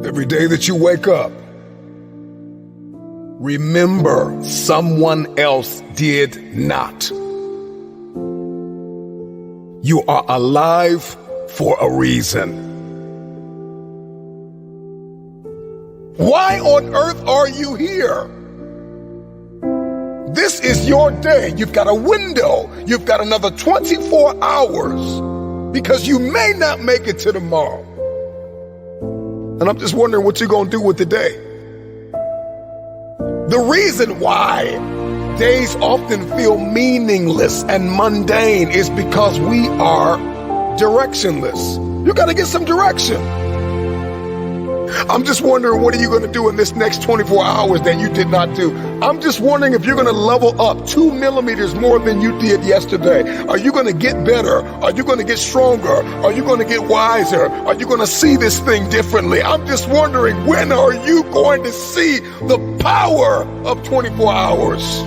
Every day that you wake up, remember someone else did not. You are alive for a reason. Why on earth are you here? This is your day. You've got a window. You've got another 24 hours because you may not make it to tomorrow. And I'm just wondering what you're going to do with the day. The reason why days often feel meaningless and mundane is because we are directionless. You got to get some direction. I'm just wondering, what are you going to do in this next 24 hours that you did not do? I'm just wondering if you're going to level up 2 millimeters more than you did yesterday. Are you going to get better? Are you going to get stronger? Are you going to get wiser? Are you going to see this thing differently? I'm just wondering, when are you going to see the power of 24 hours?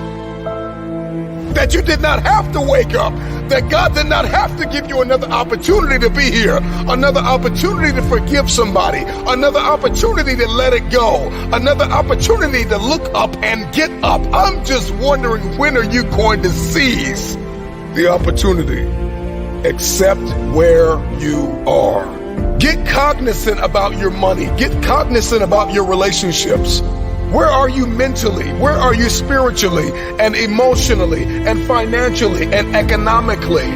That you did not have to wake up, that God did not have to give you another opportunity to be here, another opportunity to forgive somebody, another opportunity to let it go, another opportunity to look up and get up. I'm just wondering, when are you going to seize the opportunity? Accept where you are. Get cognizant about your money. Get cognizant about your relationships. Where are you mentally? Where are you spiritually and emotionally and financially and economically?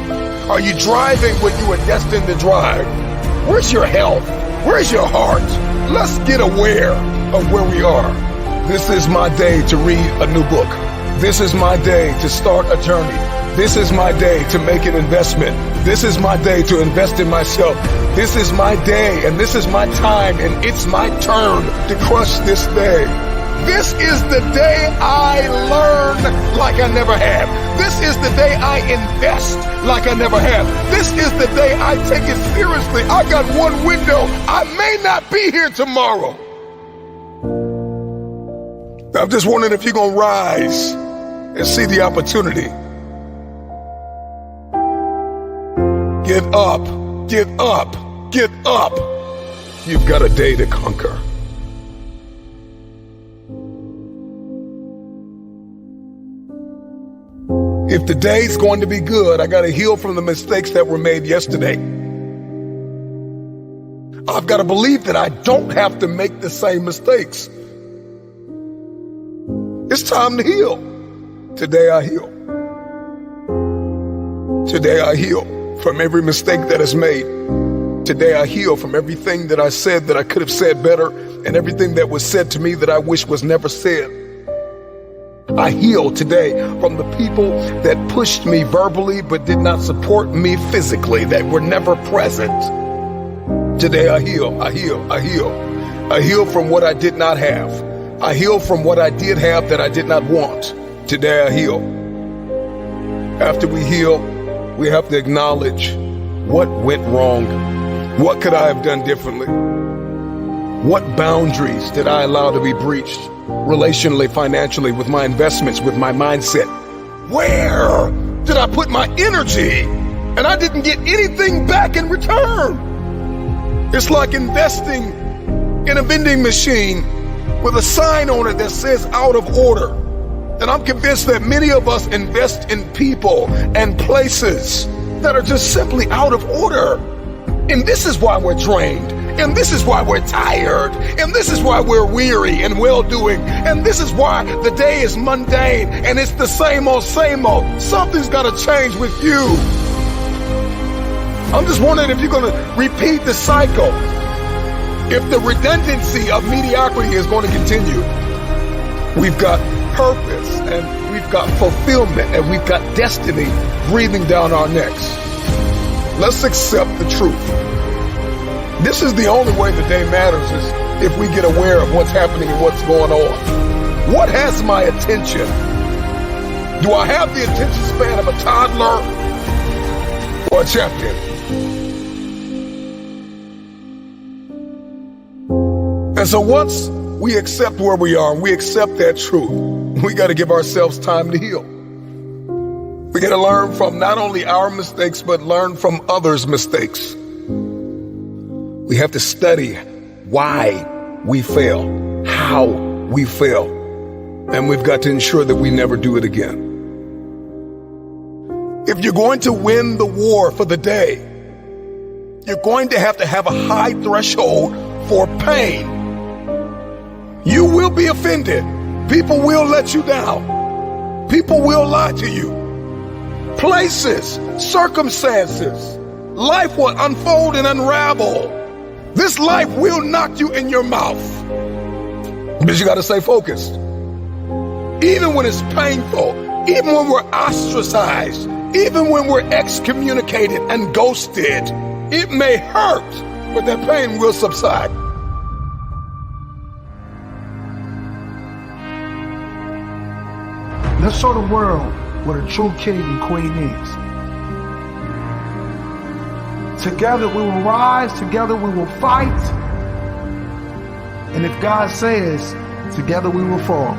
Are you driving what you are destined to drive? Where's your health? Where's your heart? Let's get aware of where we are. This is my day to read a new book. This is my day to start a journey. This is my day to make an investment. This is my day to invest in myself. This is my day and this is my time, and it's my turn to crush this day. This is the day I learn like I never have. This is the day I invest like I never have. This is the day I take it seriously. I got one window. I may not be here tomorrow. I'm just wondering if you're going to rise and see the opportunity. Get up, get up, get up. You've got a day to conquer. If the day's going to be good, I got to heal from the mistakes that were made yesterday. I've got to believe that I don't have to make the same mistakes. It's time to heal. Today I heal. Today I heal from every mistake that is made. Today I heal from everything that I said that I could have said better, and everything that was said to me that I wish was never said. I heal today from the people that pushed me verbally but did not support me physically, that were never present. Today I heal, I heal, I heal. I heal from what I did not have. I heal from what I did have that I did not want. Today I heal. After we heal, we have to acknowledge what went wrong. What could I have done differently? What boundaries did I allow to be breached? Relationally, financially, with my investments, with my mindset. Where did I put my energy and I didn't get anything back in return? It's like investing in a vending machine with a sign on it that says out of order. And I'm convinced that many of us invest in people and places that are just simply out of order. And this is why we're drained. And this is why we're tired. And this is why we're weary and well-doing. And this is why the day is mundane and it's the same old, same old. Something's got to change with you. I'm just wondering if you're going to repeat the cycle. If the redundancy of mediocrity is going to continue. We've got purpose and we've got fulfillment and we've got destiny breathing down our necks. Let's accept the truth. This is the only way the day matters, is if we get aware of what's happening and what's going on. What has my attention? Do I have the attention span of a toddler or a champion? And so once we accept where we are and we accept that truth, we got to give ourselves time to heal. We got to learn from not only our mistakes, but learn from others' mistakes. We have to study why we fail, how we fail. And we've got to ensure that we never do it again. If you're going to win the war for the day, you're going to have a high threshold for pain. You will be offended. People will let you down. People will lie to you. Places, circumstances, life will unfold and unravel. This life will knock you in your mouth. But you got to stay focused. Even when it's painful, even when we're ostracized, even when we're excommunicated and ghosted, it may hurt, but that pain will subside. Let's show the world what a true king and queen is. Together we will rise, together we will fight. And if God says, together we will fall.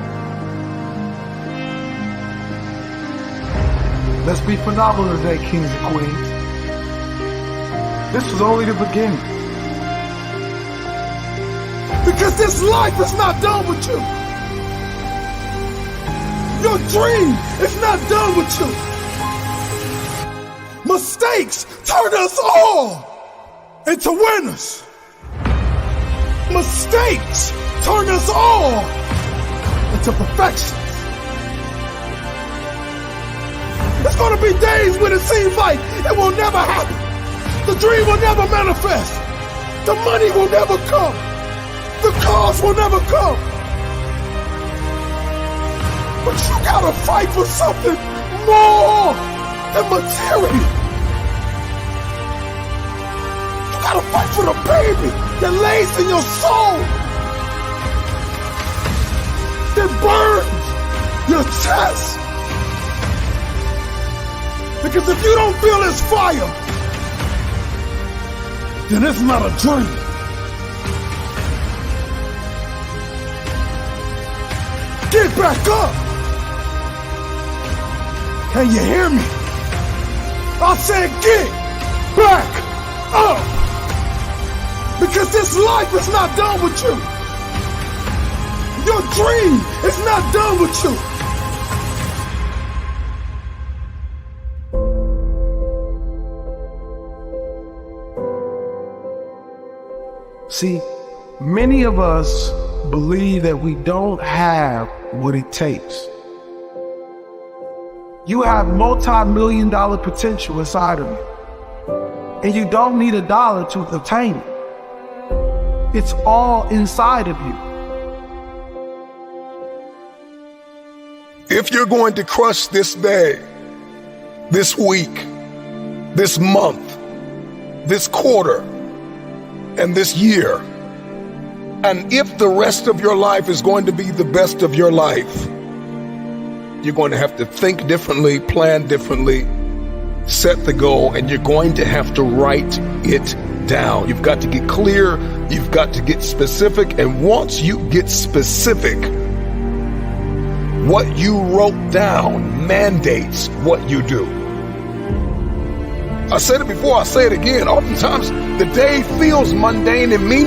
Let's be phenomenal today, kings and queens. This is only the beginning. Because this life is not done with you. Your dream is not done with you. Mistakes turn us all into winners. Mistakes turn us all into perfection. There's going to be days when it seems like it will never happen. The dream will never manifest. The money will never come. The cars will never come. But you gotta fight for something more than material. You gotta fight for the baby that lays in your soul, that burns your chest. Because if you don't feel this fire, then it's not a dream. Get back up. Can you hear me? I said get back up. Because this life is not done with you. Your dream is not done with you. See, many of us believe that we don't have what it takes. You have multi-million-dollar potential inside of you. And you don't need a dollar to obtain it. It's all inside of you. If you're going to crush this day, this week, this month, this quarter, and this year, and if the rest of your life is going to be the best of your life, you're going to have to think differently, plan differently, set the goal, and you're going to have to write it down. You've got to get clear, you've got to get specific, and once you get specific, what you wrote down mandates what you do. I said it before, I say it again. Oftentimes, the day feels mundane and meaningless.